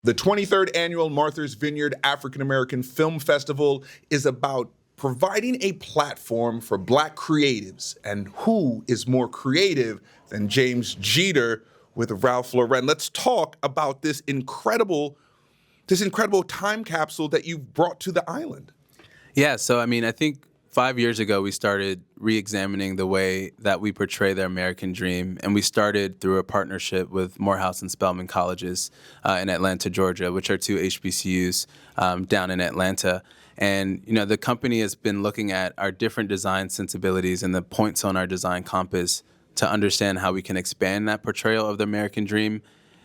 The 23rd Annual Martha's Vineyard African American Film Festival is about providing a platform for Black creatives. And who is more creative than James Jeter with Ralph Lauren? Let's talk about this incredible time capsule that you've brought to the island. Yeah, so I think 5 years ago we started re-examining the way that we portray the American dream, and we started through a partnership with Morehouse and Spelman Colleges in Atlanta, Georgia, which are two HBCUs down in Atlanta. And the company has been looking at our different design sensibilities and the points on our design compass to understand how we can expand that portrayal of the American dream.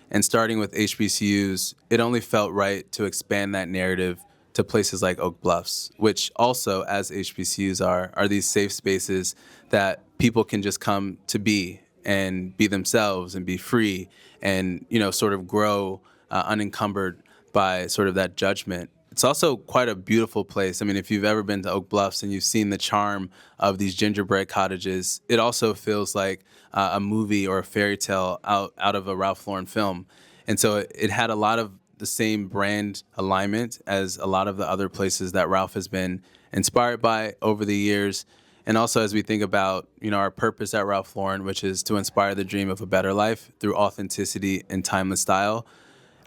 And starting with HBCUs, it only felt right to expand that narrative to places like Oak Bluffs, which also, as HBCUs are these safe spaces that people can just come to be and be themselves and be free and, sort of grow unencumbered by sort of that judgment. It's also quite a beautiful place. If you've ever been to Oak Bluffs and you've seen the charm of these gingerbread cottages, it also feels like a movie or a fairy tale out of a Ralph Lauren film. And so it had a lot of the same brand alignment as a lot of the other places that Ralph has been inspired by over the years. And also as we think about, our purpose at Ralph Lauren, which is to inspire the dream of a better life through authenticity and timeless style,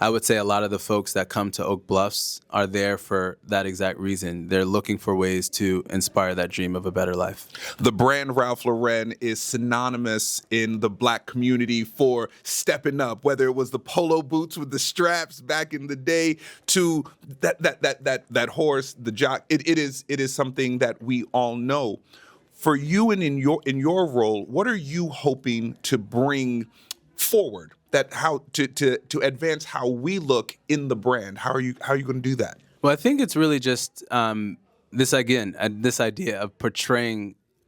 I would say a lot of the folks that come to Oak Bluffs are there for that exact reason. They're looking for ways to inspire that dream of a better life. The brand Ralph Lauren is synonymous in the Black community for stepping up, whether it was the polo boots with the straps back in the day to that horse, the jock. It is something that we all know. For you and in your role, what are you hoping to bring forward? That how to advance how we look in the brand. How are you going to do that? Well, I think it's really just this idea of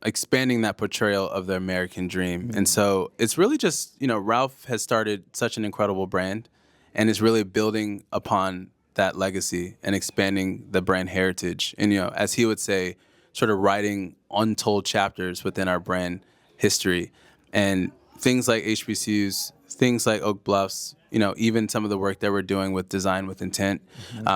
expanding that portrayal of the American dream. And so it's really just, Ralph has started such an incredible brand and is really building upon that legacy and expanding the brand heritage. And, as he would say, sort of writing untold chapters within our brand history. And things like HBCUs, things like Oak Bluffs, even some of the work that we're doing with Design with Intent,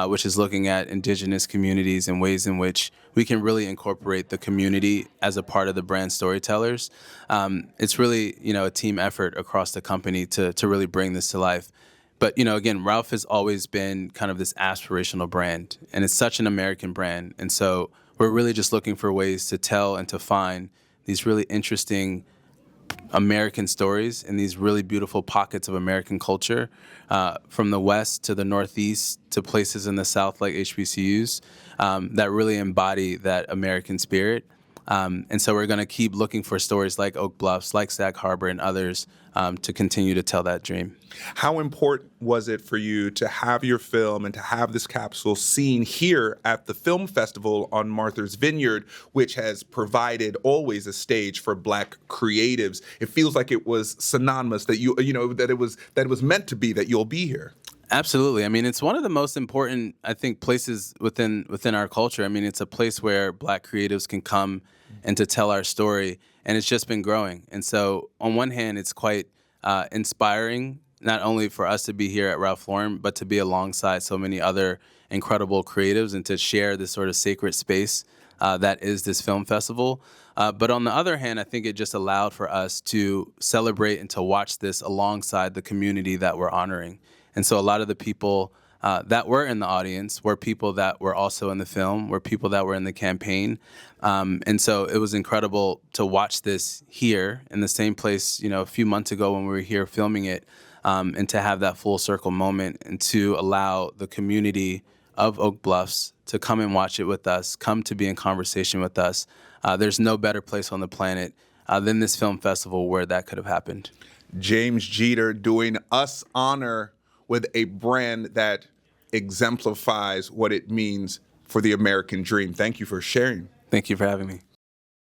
which is looking at indigenous communities and ways in which we can really incorporate the community as a part of the brand storytellers. It's really, a team effort across the company to really bring this to life. But, again, Ralph has always been kind of this aspirational brand, and it's such an American brand. And so we're really just looking for ways to tell and to find these really interesting American stories in these really beautiful pockets of American culture, from the West to the Northeast to places in the South like HBCUs, that really embody that American spirit. And so we're going to keep looking for stories like Oak Bluffs, like Sag Harbor, and others to continue to tell that dream. How important was it for you to have your film and to have this capsule seen here at the film festival on Martha's Vineyard, which has provided always a stage for Black creatives? It feels like it was synonymous that that it was meant to be that you'll be here. Absolutely. It's one of the most important, I think, places within our culture. It's a place where Black creatives can come and to tell our story, and it's just been growing. And so on one hand, it's quite inspiring, not only for us to be here at Ralph Lauren, but to be alongside so many other incredible creatives and to share this sort of sacred space that is this film festival. But on the other hand, I think it just allowed for us to celebrate and to watch this alongside the community that we're honoring. And so a lot of the people that were in the audience were people that were also in the film, were people that were in the campaign. And so it was incredible to watch this here in the same place, a few months ago when we were here filming it, and to have that full circle moment and to allow the community of Oak Bluffs to come and watch it with us, come to be in conversation with us. There's no better place on the planet than this film festival where that could have happened. James Jeter doing us honor with a brand that exemplifies what it means for the American dream. Thank you for sharing. Thank you for having me.